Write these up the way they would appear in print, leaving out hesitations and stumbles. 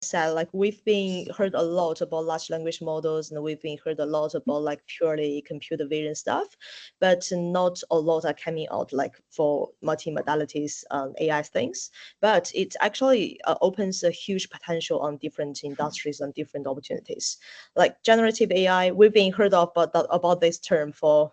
said, like we've been heard a lot about large language models, and we've been heard a lot about like purely computer vision stuff, but not a lot are coming out like for multimodalities AI things. But it actually opens a huge potential on different industries and different opportunities. Like generative AI, we've been heard of about this term for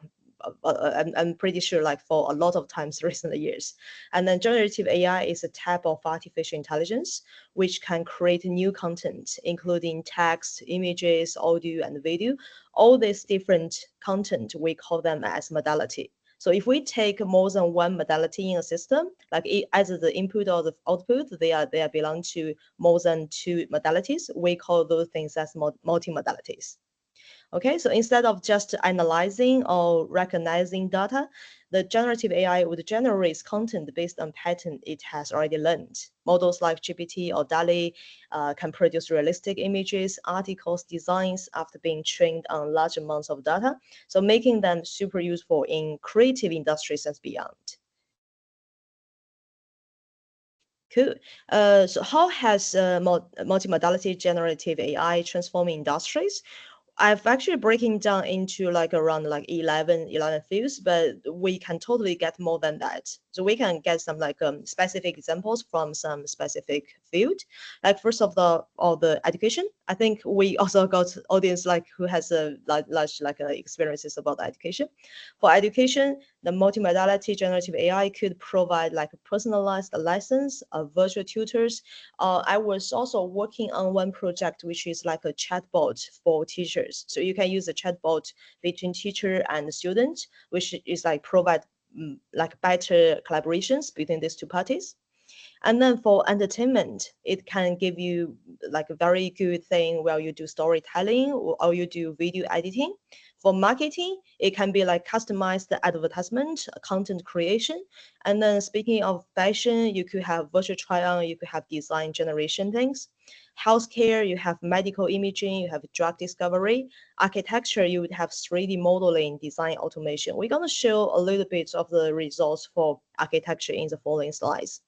I'm pretty sure like for a lot of times recent years. And then generative AI is a type of artificial intelligence which can create new content, including text, images, audio, and video. All these different content, we call them as modality. So if we take more than one modality in a system, like either the input or the output, they are belong to more than two modalities. We call those things as multimodalities. Okay, so instead of just analyzing or recognizing data, the generative AI would generate content based on pattern it has already learned. Models like GPT or DALL-E can produce realistic images, articles, designs after being trained on large amounts of data, so making them super useful in creative industries and beyond. Cool. So how has multimodality generative AI transformed industries? I've actually breaking down into like around like 11 fields, but we can totally get more than that. So we can get some like specific examples from some specific field. Like first of all the education. I think we also got audience like who has a large like experiences about education. For education, the multimodality generative AI could provide like personalized lessons, virtual tutors. I was also working on one project which is like a chatbot for teachers. So you can use a chatbot between teacher and student, which is like provide like better collaborations between these two parties. And then for entertainment, it can give you like a very good thing where you do storytelling or you do video editing. For marketing, it can be like customized advertisement, content creation. And then speaking of fashion, you could have virtual try on, you could have design generation things. Healthcare, you have medical imaging, you have drug discovery. Architecture, you would have 3D modeling, design automation. We're going to show a little bit of the results for architecture in the following slides.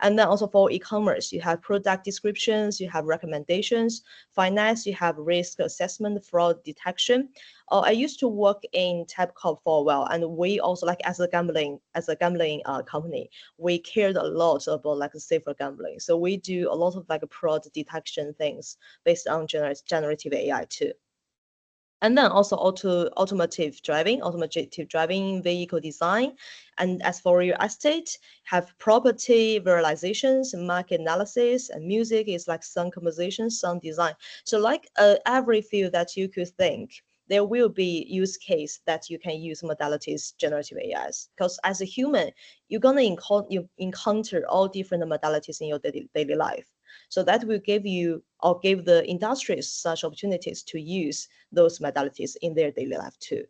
And then also for e-commerce, you have product descriptions, you have recommendations. Finance, you have risk assessment, fraud detection. I used to work in Tabcorp for a while, and we also like as a gambling company, we cared a lot about like safer gambling. So we do a lot of like fraud detection things based on generative AI too. And then also automotive driving, vehicle design. And as for real estate, have property visualizations, market analysis, and music is like sound composition, sound design. So like every field that you could think, there will be use case that you can use modalities generative AIs. Because as a human, you're gonna encounter all different modalities in your daily life. So that will give you or give the industries such opportunities to use those modalities in their daily life too.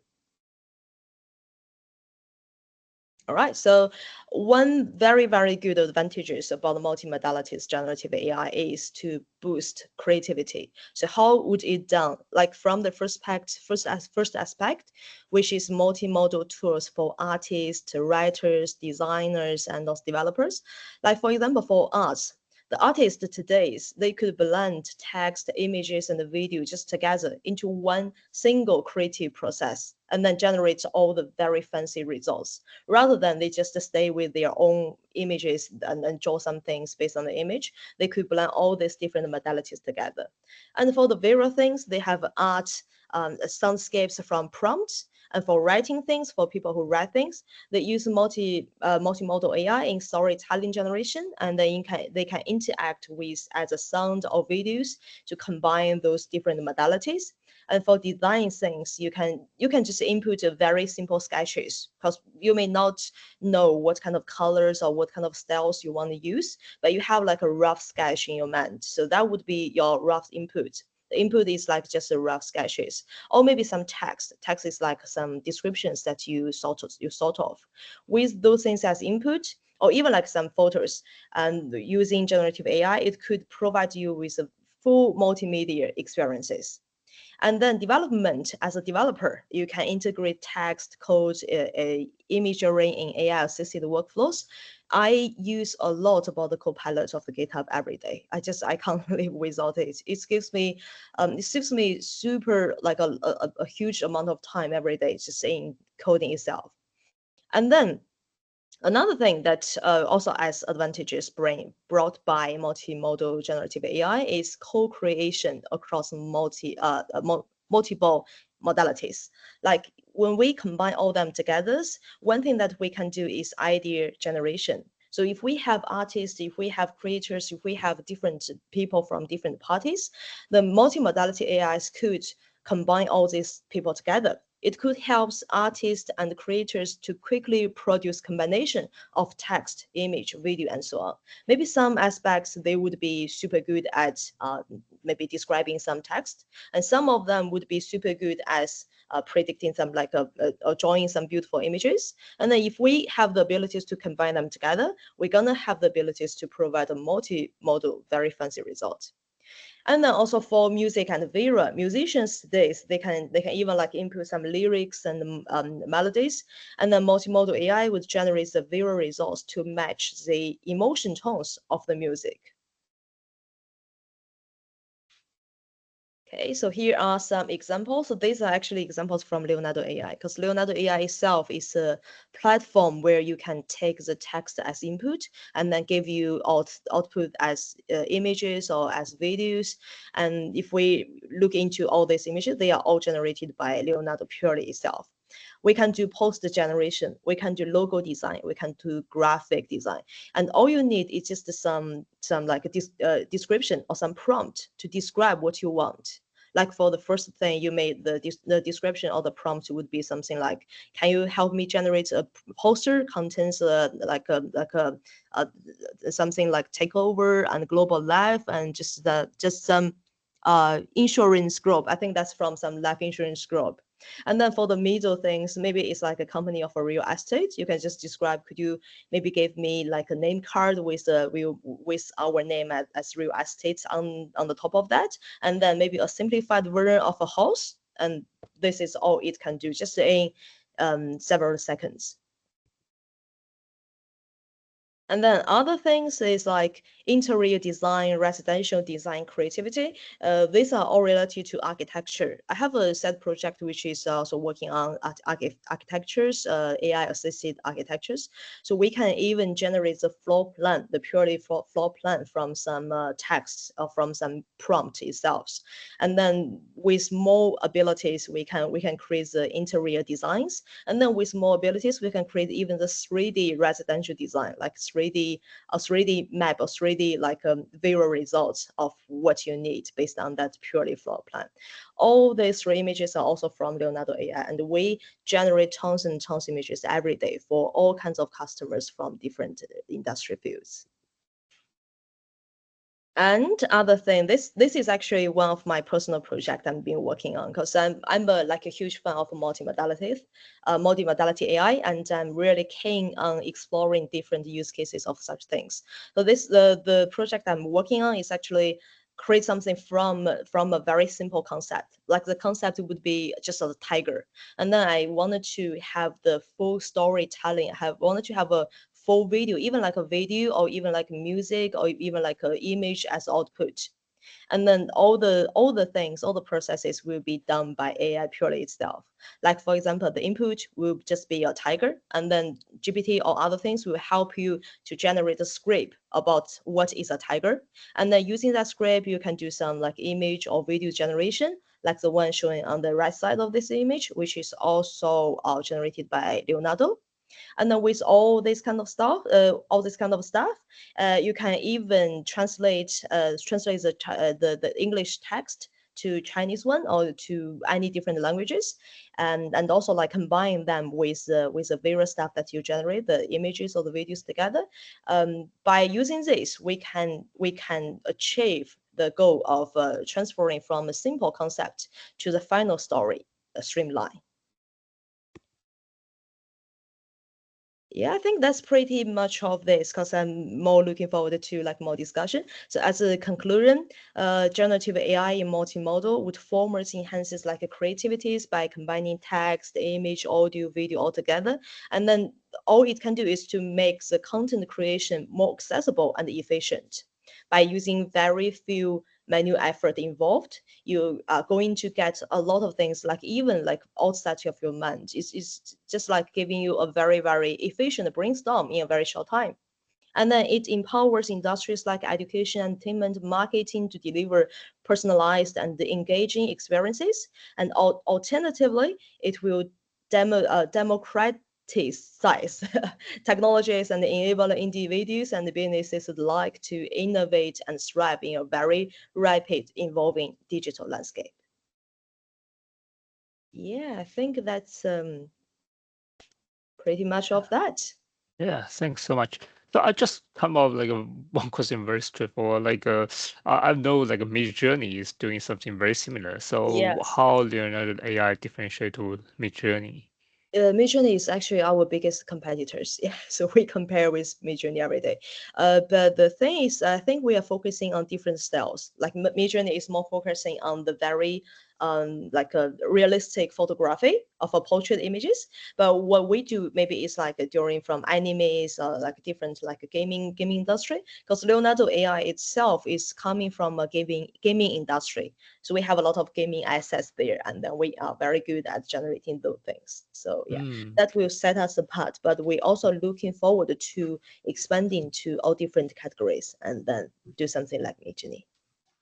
All right, so one very, very good advantages about the multimodalities generative AI is to boost creativity. So how would it done? Like from the first aspect, which is multimodal tools for artists, writers, designers, and those developers. Like for example, for arts, the artists today, they could blend text, images, and the video just together into one single creative process and then generate all the very fancy results rather than they just stay with their own images and draw some things based on the image. They could blend all these different modalities together. And for the visual things, they have art, soundscapes from prompts. And for writing things, for people who write things, they use multimodal AI in storytelling generation, and they can interact with either sound or videos to combine those different modalities. And for design things, you can just input a very simple sketches because you may not know what kind of colors or what kind of styles you want to use, but you have like a rough sketch in your mind. So that would be your rough input. The input is like just a rough sketches, or maybe some text. Text is like some descriptions that you sort of. With those things as input, or even like some photos, and using generative AI, it could provide you with a full multimedia experiences. And then development, as a developer, you can integrate text, code, imagery in AI-assisted workflows. I use a lot about the Copilot of the GitHub every day. I can't live without it. It gives me super like a huge amount of time every day just in coding itself. And then another thing that also has advantages brought by multimodal generative AI is co-creation across multiple modalities. Like when we combine all them together, one thing that we can do is idea generation. So if we have artists, if we have creators, if we have different people from different parties, the multimodality AIs could combine all these people together. It could help artists and creators to quickly produce combination of text, image, video, and so on. Maybe some aspects they would be super good at maybe describing some text, and some of them would be super good as predicting some like drawing some beautiful images. And then if we have the abilities to combine them together, we're gonna have the abilities to provide a multimodal, very fancy result. And then also for music and video, musicians today they can even like input some lyrics and melodies, and then multimodal AI would generate the video results to match the emotion tones of the music. Okay, so here are some examples. So these are actually examples from Leonardo AI, because Leonardo AI itself is a platform where you can take the text as input and then give you output as images or as videos. And if we look into all these images, they are all generated by Leonardo purely itself. We can do poster generation, we can do logo design, we can do graphic design, and all you need is just some like a description or some prompt to describe what you want. Like for the first thing, you made the description or the prompt would be something like, "Can you help me generate a poster contains a something like takeover and global life and just some insurance group." I think that's from some life insurance group. And then for the middle things, maybe it's like a company of a real estate. You can just describe, could you maybe give me like a name card with with our name as real estate on the top of that, and then maybe a simplified version of a house. And this is all it can do just in several seconds. And then other things is like interior design, residential design, creativity. These are all related to architecture. I have a set project which is also working on architectures, AI assisted architectures. So we can even generate the floor plan, the purely floor plan from some text or from some prompt itself. And then with more abilities, we can create the interior designs. And then with more abilities, we can create even the 3D residential design, like 3D map or 3D like visual results of what you need based on that purely floor plan. All these three images are also from Leonardo AI, and we generate tons and tons of images every day for all kinds of customers from different industry fields. And other thing, this is actually one of my personal project I've been working on, because I'm like a huge fan of multimodality AI, and I'm really keen on exploring different use cases of such things. So the project I'm working on is actually create something from a very simple concept. Like the concept would be just a tiger, and then I wanted to have the full storytelling. Wanted to have a full video, even like a video or even like music or even like an image as output. And then all the things, all the processes will be done by AI purely itself. Like for example, the input will just be a tiger, and then GPT or other things will help you to generate a script about what is a tiger. And then using that script, you can do some like image or video generation, like the one showing on the right side of this image, which is also generated by Leonardo. And then with all this kind of stuff, you can even translate the English text to Chinese one or to any different languages, and also like combine them with the various stuff that you generate, the images or the videos together. By using this, we can achieve the goal of transferring from a simple concept to the final story, streamline. Yeah, I think that's pretty much of this, because I'm more looking forward to like more discussion. So as a conclusion, generative AI in multimodal would formers enhances like creativities by combining text, image, audio, video all together. And then all it can do is to make the content creation more accessible and efficient. By using very few manual effort involved, you are going to get a lot of things like even like outside of your mind. It's just like giving you a very, very efficient brainstorm in a very short time. And then it empowers industries like education, entertainment, marketing to deliver personalized and engaging experiences. And alternatively, it will democratize technologies and enable individuals and businesses alike to innovate and thrive in a very rapid, evolving digital landscape. Yeah, I think that's pretty much of that. Yeah, thanks so much. So I just come up like a one question very straightforward. Like I know like a Mid Journey is doing something very similar. So Yes. how Leonardo AI differentiate to Mid Journey? Midjourney is actually our biggest competitors. Yeah, so we compare with Midjourney every day. But the thing is, I think we are focusing on different styles. Like Midjourney is more focusing on the very like a realistic photography of a portrait images. But what we do maybe is like during from animes, like different like a gaming industry. Because Leonardo AI itself is coming from a gaming industry. So we have a lot of gaming assets there, and then we are very good at generating those things. So yeah, Hmm. that will set us apart. But we also looking forward to expanding to all different categories and then do something like Midjourney.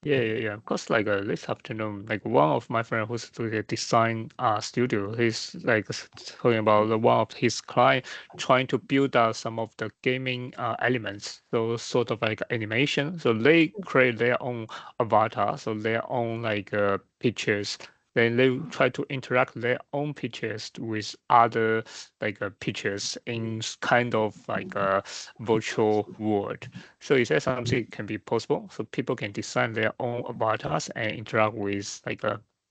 Yeah, yeah, yeah. Because like this afternoon, like one of my friend who's doing a design studio, he's like talking about one of his client trying to build out some of the gaming elements, so sort of like animation. So they create their own avatar, so their own like pictures. Then they try to interact their own pictures with other like pictures in kind of like a virtual world. So is that something can be possible? So people can design their own avatars and interact with like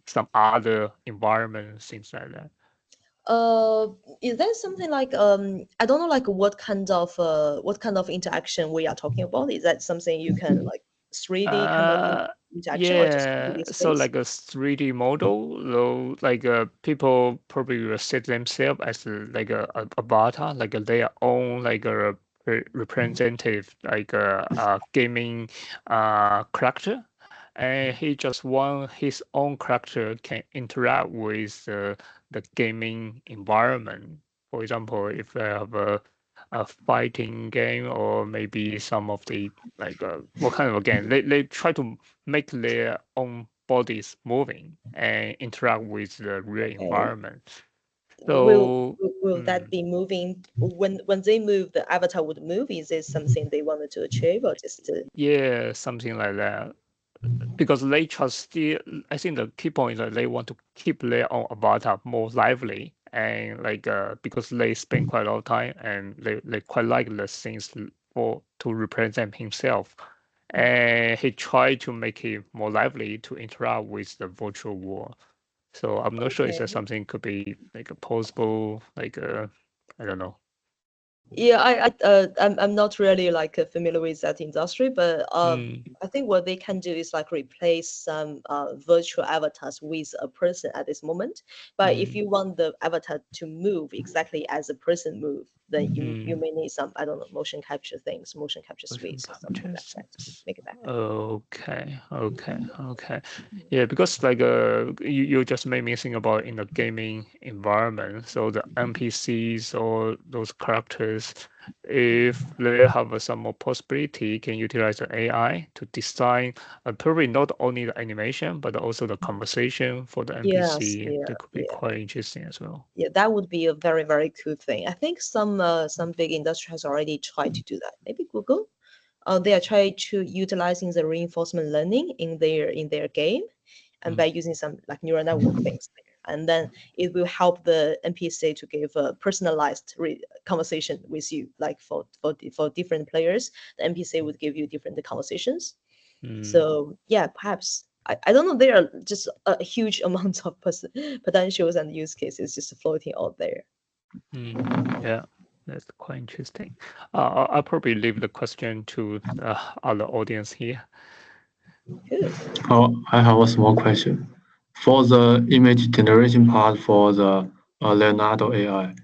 some other environment, things like that. Uh, is that something like I don't know like what kind of interaction we are talking about? Is that something you can like 3D kind of Uh, interaction or just yeah. 2D So space? like a 3D model, though, like people probably will set themselves as like a avatar, like their own like a representative, like a gaming character, and he just want his own character can interact with the gaming environment. For example, if they have a fighting game or maybe some of the like what kind of a game they try to make their own bodies moving and interact with the real Okay. environment. Will So will that be moving when they move the avatar would move? Is this something they wanted to achieve or just to yeah, something like that. Because they just still, I think the key point is that they want to keep their own avatar more lively and like because they spend quite a lot of time and they quite like the things for to represent himself. And he tried to make it more lively to interact with the virtual world. So I'm not sure if that okay? something could be like a possible, like I don't know. Yeah, I'm not really like familiar with that industry, but Mm, I think what they can do is like replace some virtual avatars with a person at this moment. But if mm, you want the avatar to move exactly as a person move, then you mm. may need some I don't know motion capture things, motion capture Motion suites or something capture like that to sense. make it better. Okay, okay, okay. Yeah, because like you just made me think about in the gaming environment. So the NPCs or those characters, if they have some more possibility, can utilize the AI to design probably not only the animation but also the conversation for the Yes, NPC. yeah, That could be yeah. quite interesting as well. Yeah, that would be a very, very cool thing. I think some big industry has already tried to do that. Maybe Google. They are trying to utilizing the reinforcement learning in their game, and Mm, by using some like neural network things there. And then it will help the NPC to give a personalized conversation with you. Like for different players, the NPC would give you different conversations. mm, So yeah, perhaps I don't know. There are just a huge amount of potentials and use cases just floating out there. mm. Yeah, that's quite interesting. I'll probably leave the question to the other audience here. Cool. Oh, I have a small question. For the image generation part for the Leonardo AI,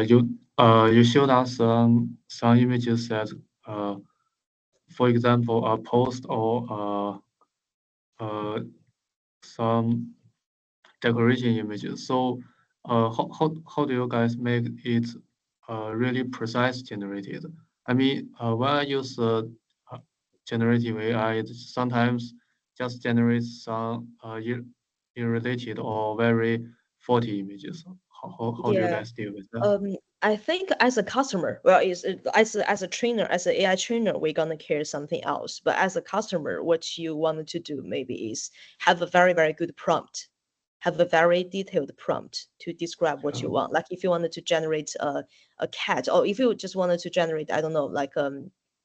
you you showed us some images that, for example, a post or some decoration images. So, how do you guys make it really precise generated? I mean, when I use uh, generative AI, it sometimes just generates some irrelated or very faulty images. How do you Yeah. guys deal with that? I think as a customer, well, as a trainer, as an AI trainer, we're gonna care something else. But as a customer, what you wanted to do maybe is have a very, very good prompt, have a very detailed prompt to describe what you Uh, want. Like if you wanted to generate a cat, or if you just wanted to generate, I don't know, like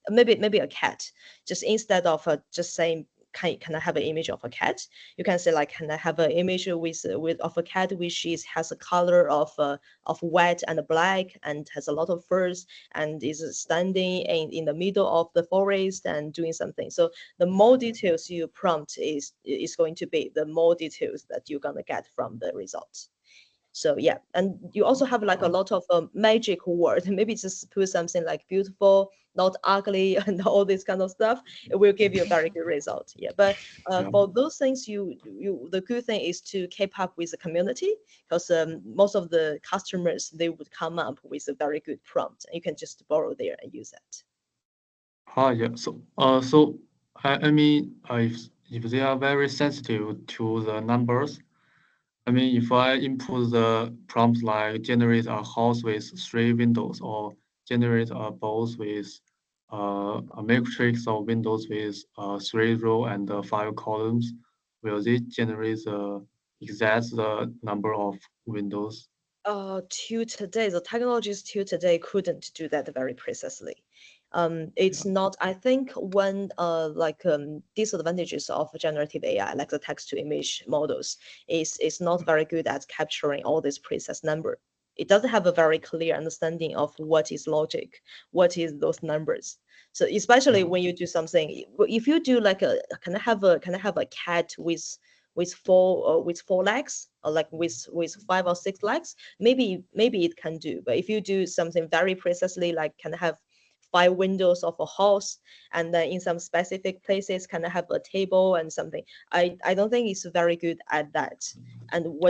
maybe a cat, just instead of just saying can I have an image of a cat? You can say like, can I have an image with of a cat which is has a color of white and black and has a lot of furs and is standing in the middle of the forest and doing something. So the more details you prompt is going to be, the more details that you're gonna get from the results. So yeah, and you also have like a lot of magic word. Maybe just put something like beautiful, not ugly, and all this kind of stuff. It will give you a very good result. Yeah, but yeah. for those things, you the good thing is to keep up with the community because most of the customers they would come up with a very good prompt, and you can just borrow there and use it. Yeah. So I mean, if they are very sensitive to the numbers, I mean, if I input the prompt like generate a house with 3 windows or generate a box with a matrix of windows with 3 row and 5 columns, will it generate the exact number of windows? To today, the technologies to today couldn't do that very precisely. Yeah. It's not, I think one disadvantages of generative AI, like the text to image models, is not very good at capturing all this precise number. It doesn't have a very clear understanding of what is logic, what is those numbers. So especially Yeah. when you do something, if you do like a, can I have a cat with four legs, or like with 5 or 6 legs? Maybe it can do. But if you do something very precisely, like can I have 5 windows of a house, and then in some specific places can I have a table and something, I don't think it's very good at that. And Yeah. Yeah.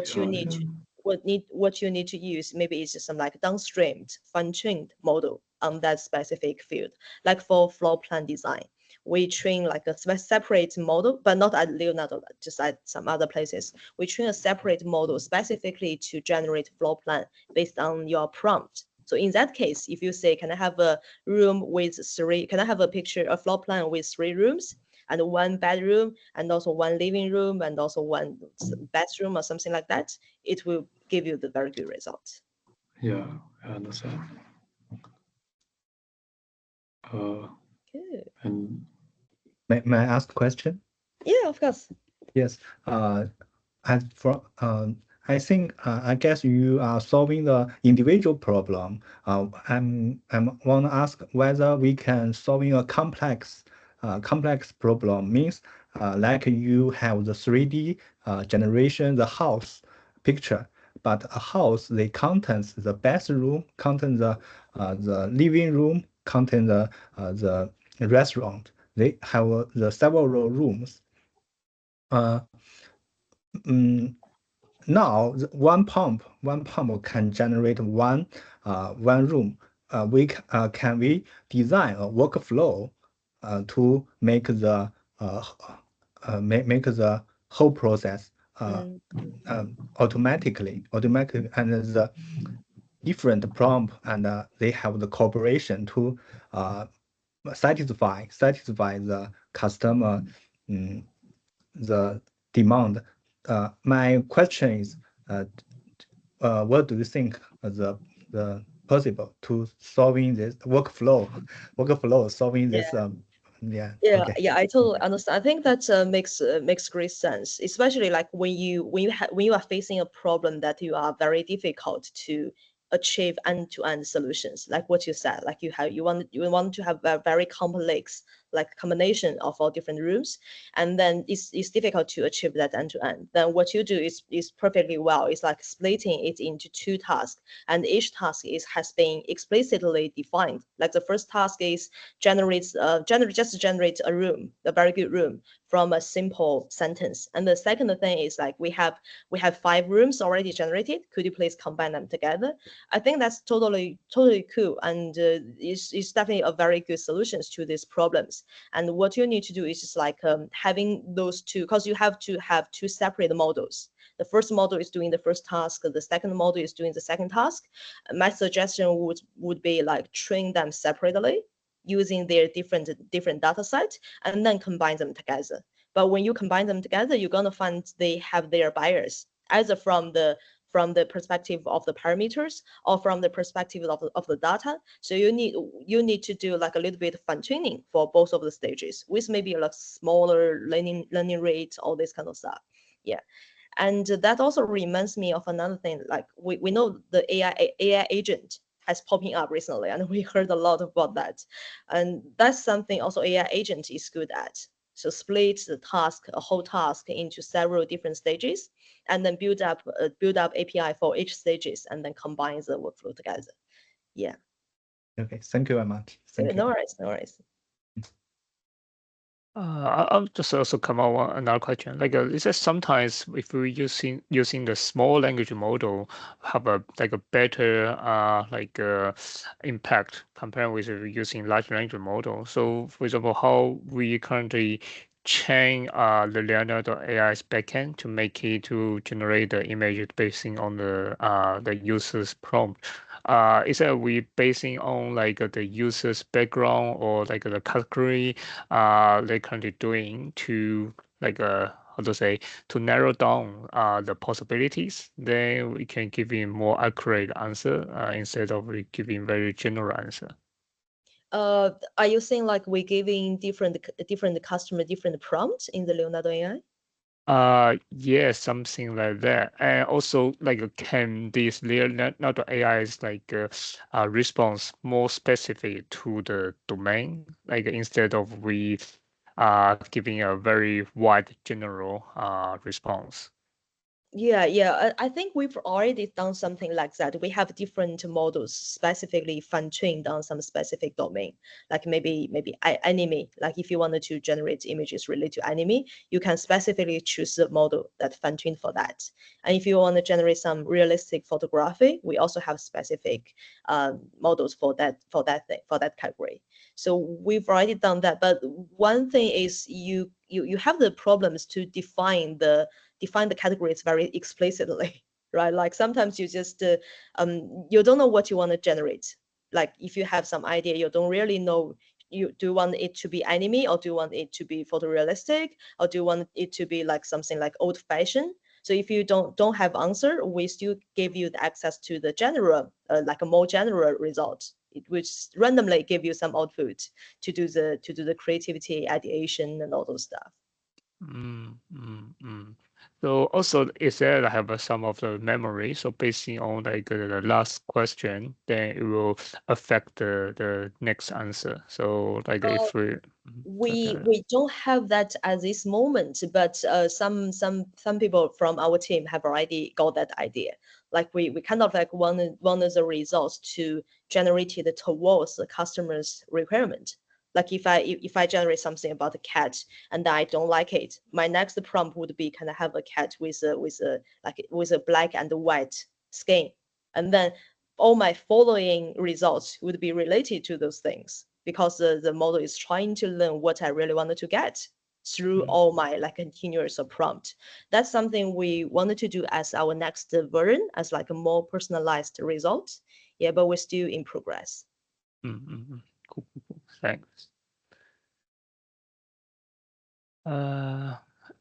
what you need to use maybe is just some like downstreamed fine-tuned model on that specific field, like for floor plan design. We train like a separate model, but not at Leonardo, just at some other places. We train a separate model specifically to generate floor plan based on your prompt. So in that case, if you say, can I have a room with three, can I have a picture, a floor plan with 3 rooms and 1 bedroom and also 1 living room and also 1 bathroom or something like that, it will give you the very good result. Yeah, I understand. Uh, Good. and May I ask a question? Yeah, of course. Yes. As for I think I guess you are solving the individual problem. I'm want to ask whether we can solving a complex problem means like you have the 3D generation the house picture, but a house they contains the bathroom, contain the living room, contain the restaurant. They have the several rooms. Uh, mm, Now, one pump can generate one room. Can we design a workflow to make the whole process Mm, automatically, and the different prompt and they have the cooperation to uh, satisfy the customer mm, the demand. My question is, uh, what do you think the possible to solving this workflow solving this? Yeah. yeah, Okay. yeah, I totally understand. I think that makes great sense, especially like when you are facing a problem that you are very difficult to achieve end-to-end solutions, like what you said, like you want to have a very complex like combination of all different rooms, and then it's difficult to achieve that end to end. Then what you do is perfectly well. It's like splitting it into two tasks, and each task has been explicitly defined. Like the first task is generate a room, a very good room from a simple sentence. And the second thing is like we have 5 rooms already generated. Could you please combine them together? I think that's totally cool, and it's definitely a very good solutions to these problems. And what you need to do is just like having those two, because you have to have two separate models. The first model is doing the first task, the second model is doing the second task. My suggestion would be like train them separately using their different data sets, and then combine them together. But when you combine them together, you're gonna find they have their bias, either from the perspective of the parameters or from the perspective of the data. So you need to do like a little bit of fine tuning for both of the stages with maybe like smaller learning rates, all this kind of stuff. Yeah. And that also reminds me of another thing. Like we know the AI agent has popping up recently, and we heard a lot about that. And that's something also AI agent is good at. So split the task, a whole task, into several different stages, and then build up API for each stages, and then combine the workflow together. Yeah. Okay, thank you very much. Thank you. No worries, no worries. I'll just also come out with another question. Like, is that sometimes if we using the small language model have a like a better impact compared with using large language model? So, for example, how we currently train the Leonardo AI's backend to make it to generate the image basing on the user's prompt. Is that we basing on like the user's background or like the category they currently doing to like how to say to narrow down the possibilities? Then we can give him more accurate answer instead of giving very general answer. Are you saying like we're giving different customer different prompts in the Leonardo AI? Yeah, something like that. And also like can this Leonardo AI is like response more specific to the domain, like instead of we giving a very wide general response. Yeah. I think we've already done something like that. We have different models specifically fine-tuned on some specific domain, like maybe anime. Like if you wanted to generate images related to anime, you can specifically choose the model that fine-tuned for that. And if you want to generate some realistic photography, we also have specific models for that category. So we've already done that. But one thing is you have the problems to define the categories very explicitly, right? Like sometimes you just you don't know what you want to generate. Like if you have some idea, you don't really know. You do you want it to be anime, or do you want it to be photorealistic, or do you want it to be like something like old fashioned? So if you don't have answer, we still give you the access to the general, like a more general result, which randomly give you some output to do the creativity, ideation, and all those stuff. Mm, mm, mm. So also, is there I have some of the memory? So basing on like the last question, then it will affect the next answer. So like if we We don't have that at this moment, but some people from our team have already got that idea. Like we kind of like one of the results to generate it towards the customer's requirement. Like if I generate something about a cat and I don't like it, my next prompt would be kind of have a cat with a black and white skin, and then all my following results would be related to those things, because the model is trying to learn what I really wanted to get through all my like continuous prompt. That's something we wanted to do as our next version, as like a more personalized result. Yeah, but we're still in progress. Cool. Thanks.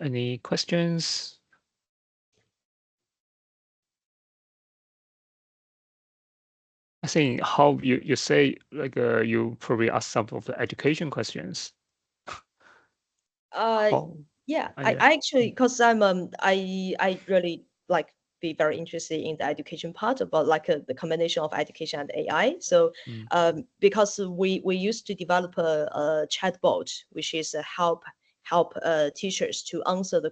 Any questions? I think how you say like you probably ask some of the education questions. Uh, How? yeah, Yeah. I actually, because I really like be very interested in the education part about like the combination of education and AI. So because we used to develop a chatbot, which is a help teachers to answer the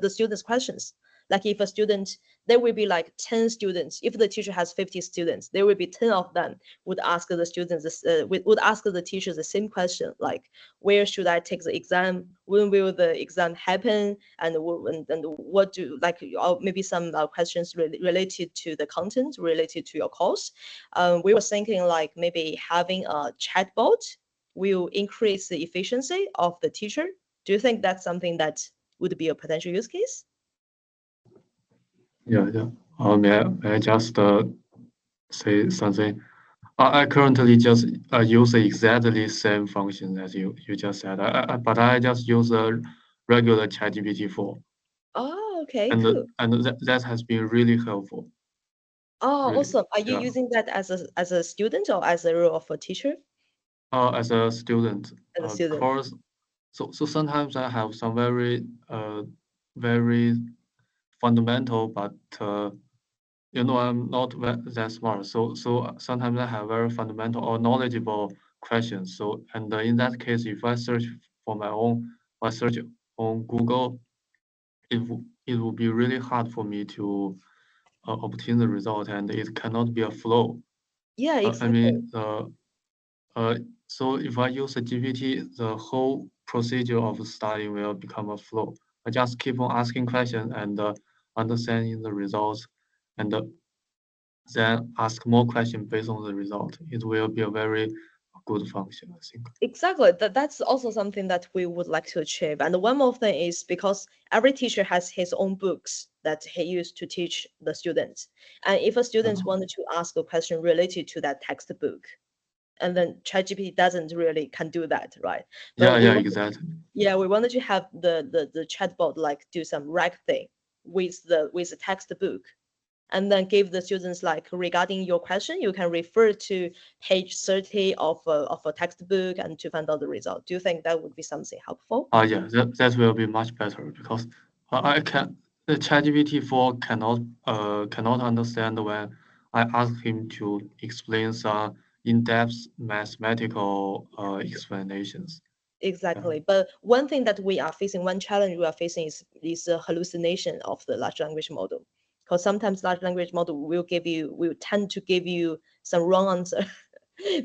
the students' questions. Like if a student, there will be like 10 students. If the teacher has 50 students, there will be 10 of them would ask the students, would ask the teachers the same question, like, where should I take the exam? When will the exam happen? And what do, like, maybe some questions related to the content, related to your course. We were thinking like maybe having a chatbot will increase the efficiency of the teacher. Do you think that's something that would be a potential use case? Yeah, yeah. May I just say something? I currently just use exactly same function as you just said. But I just use a regular ChatGPT 4, Oh, okay, and cool. that has been really helpful. Oh, Really, awesome. Are you yeah. using that as a student or as a role of a teacher? As a student, As a student. course. So sometimes I have some very fundamental, but I'm not that smart. So sometimes I have very fundamental or knowledgeable questions. So in that case, if I search for my own, I search on Google, it will be really hard for me to obtain the result, and it cannot be a flow. Yeah, I exactly. mean, uh, so if I use a GPT, the whole procedure of studying will become a flow. I just keep on asking questions and understanding the results, and then ask more questions based on the result. It will be a very good function, I think. Exactly. That's also something that we would like to achieve. And one more thing is because every teacher has his own books that he used to teach the students. And if a student wanted to ask a question related to that textbook, and then ChatGPT doesn't really can do that, right? Yeah, But yeah, exactly. we wanted to have the chatbot like do some rag thing with the textbook, and then give the students like, regarding your question, you can refer to page 30 of a textbook and to find out the result. Do you think that would be something helpful? Yeah, that will be much better because I can the ChatGPT 4 cannot understand when I ask him to explain some in-depth mathematical explanations. Yeah, Exactly. But one thing that we are facing, one challenge we are facing is a hallucination of the large language model. Because sometimes large language model will tend to give you some wrong answer.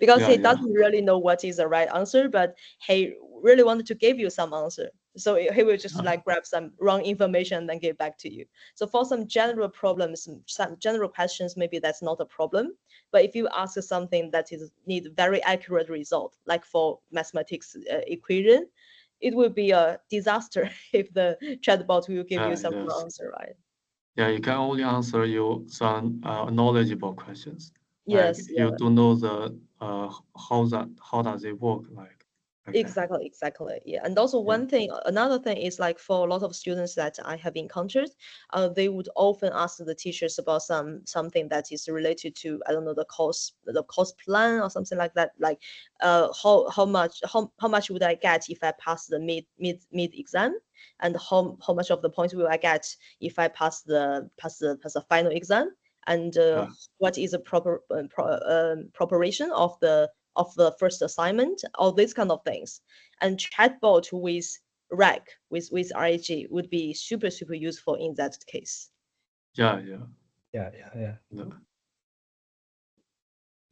Because yeah, he yeah. doesn't really know what is the right answer, but he really wanted to give you some answer. So he will just like grab some wrong information and then give back to you. So for some general problems, some general questions, maybe that's not a problem. But if you ask something that is need very accurate result, like for mathematics equation, it will be a disaster if the chatbot will give you Yeah, some wrong yes. answer, right? Yeah, you can only answer you some knowledgeable questions. Like Yes, you yeah. don't know the how does it work like that. Exactly, exactly. Yeah. And also Yeah, another thing is like for a lot of students that I have encountered, they would often ask the teachers about something that is related to, I don't know, the course plan or something like that. Like, how much would I get if I pass the mid exam, and how much of the points will I get if I pass the final exam, and yeah, what is the proper preparation of the first assignment, all these kind of things. And chatbot with RAG, with RAG would be super useful in that case. yeah, yeah. Yeah. No,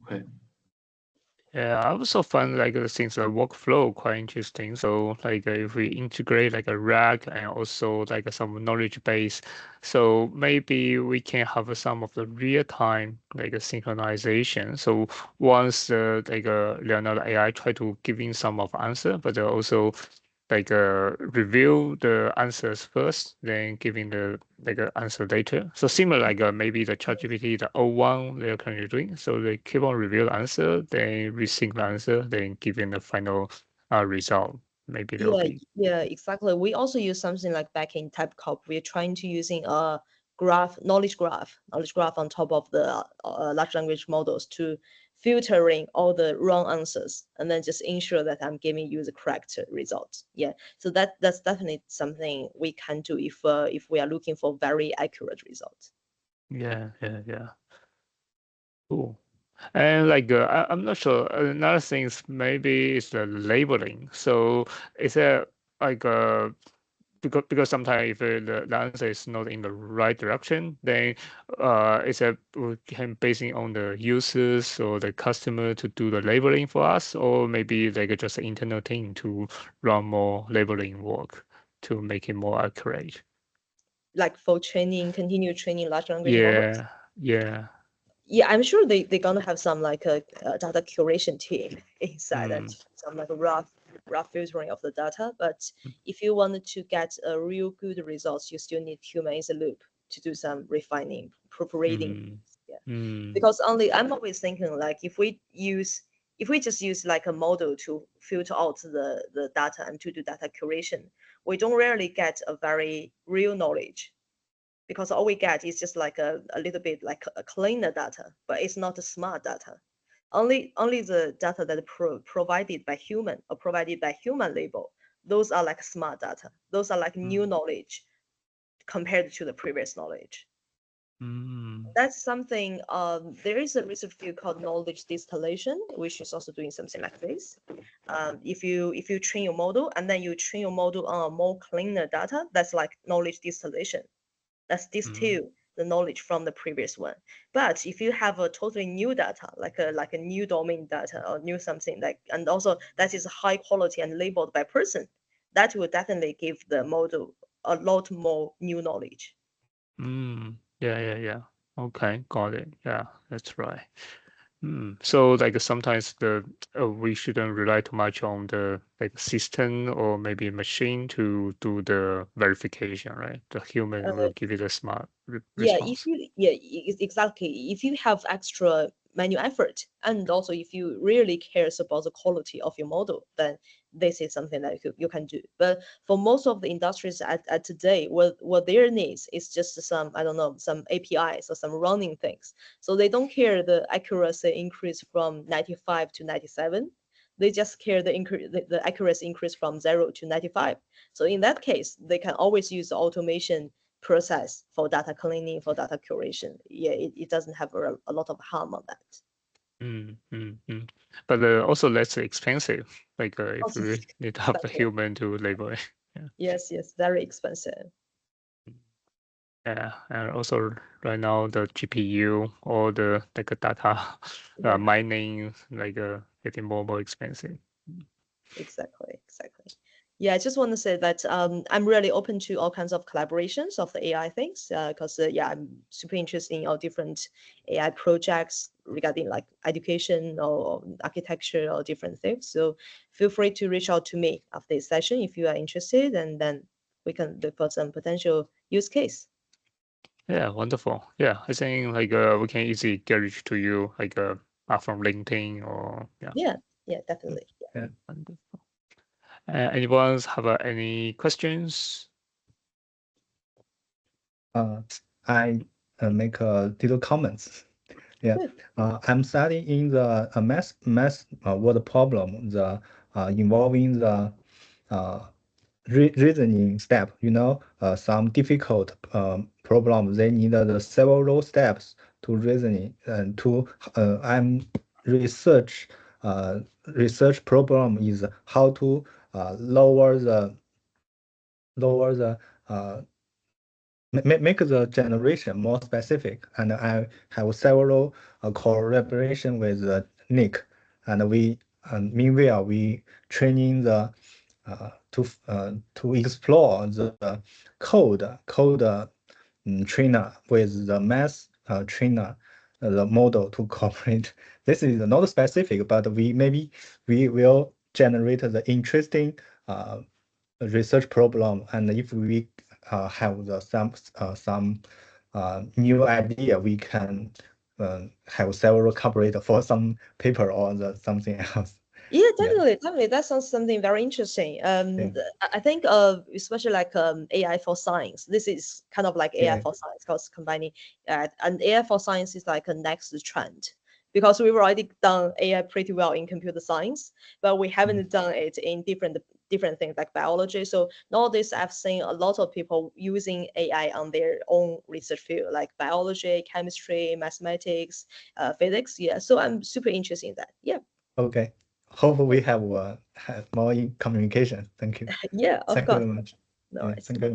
okay. Yeah, I also find like the things like workflow quite interesting. So like if we integrate like a RAG and also like some knowledge base, so maybe we can have some of the real time like a synchronization. So once like Leonardo AI try to give in some of answer, but also like review the answers first, then giving the like answer later. So similar like maybe the ChatGPT, the O1 they're currently doing. So they keep on review the answer, then resync the answer, then giving the final result. Maybe there will be. Yeah, exactly. We also use something like back in TypeCop. We're trying to using a knowledge graph on top of the large language models to filtering all the wrong answers and then just ensure that I'm giving you the correct results. Yeah, so that's definitely something we can do if we are looking for very accurate results. Yeah, yeah, yeah. Cool. And like I'm not sure. Another thing is maybe is the labeling. So is there like because sometimes if the answer is not in the right direction, then is that we can basing on the users or the customer to do the labeling for us, or maybe like just an internal team to run more labeling work to make it more accurate. Like for training, continue training large language models. Yeah, yeah. Yeah, I'm sure they're gonna have some like a data curation team inside and Mm, some like rough filtering of the data. But if you wanted to get a real good results, you still need human in the loop to do some refining, proofreading. mm, Yeah, mm, because only I'm always thinking like if we just use like a model to filter out the data and to do data curation, we don't really get a very real knowledge because all we get is just like a little bit like a cleaner data, but it's not a smart data. Only the data that provided by human or provided by human label, those are like smart data. Those are like new mm, knowledge compared to the previous knowledge. mm, That's something. There is a research field called knowledge distillation, which is also doing something like this. If you train your model and then you train your model on a more cleaner data, that's like knowledge distillation. Let's mm, distill the knowledge from the previous one. But if you have a totally new data, like a new domain data or new something like, and also that is high quality and labeled by person, that will definitely give the model a lot more new knowledge. yeah, yeah, yeah. Okay, got it. Yeah, that's right. So like sometimes we shouldn't rely too much on the like system or maybe machine to do the verification, right? The human will give you the smart Yeah, if response. you yeah exactly, if you have extra manual effort and also if you really cares about the quality of your model, then this is something that you can do. But for most of the industries at today, what their needs is just some, I don't know, some APIs or some running things, so they don't care the accuracy increase from 95 to 97. They just care the accuracy increase from 0 to 95. So in that case, they can always use the automation process for data cleaning, for data curation. Yeah, it doesn't have a lot of harm on that. Mm, mm, mm. But also less expensive, like if Also we need to have a expensive. human to label it. Yeah. Yes, yes, very expensive. Yeah, and also right now the GPU or the like data Yeah, mining like getting more and more expensive. exactly. Yeah, I just want to say that I'm really open to all kinds of collaborations of the AI things because yeah, I'm super interested in all different AI projects regarding like education or architecture or different things. So feel free to reach out to me after this session if you are interested, and then we can look for some potential use case. Yeah, wonderful. Yeah, I think like we can easily get reach to you like from LinkedIn or yeah. Yeah, yeah, Mm, definitely. Yeah. wonderful. Anyone have any questions? Uh, I make a little comments. Yeah, Good. I'm studying in the math word problem, the involving the uh, reasoning step. Some difficult problems they need the several steps to reasoning and to I'm research research problem is how to lower the uh, make the generation more specific. And I have several collaboration with Nick, and meanwhile we training the to explore the code trainer with the math trainer, the model to cooperate. This is not specific, but we will generate the interesting research problem, and if we have some new idea, we can have several collaborate for some paper or something else. Yeah, Yeah, definitely. That sounds something very interesting. yeah, I think especially like AI for science. This is kind of like AI yeah, for science because combining and AI for science is like a next trend because we've already done AI pretty well in computer science, but we haven't done it in different things like biology. So nowadays I've seen a lot of people using AI on their own research field, like biology, chemistry, mathematics, physics. Yeah, so I'm super interested in that. Yeah. Okay. Hope we have more communication. Thank you. Yeah, of Thank you course. very much. No Yeah, worries. thank you very much.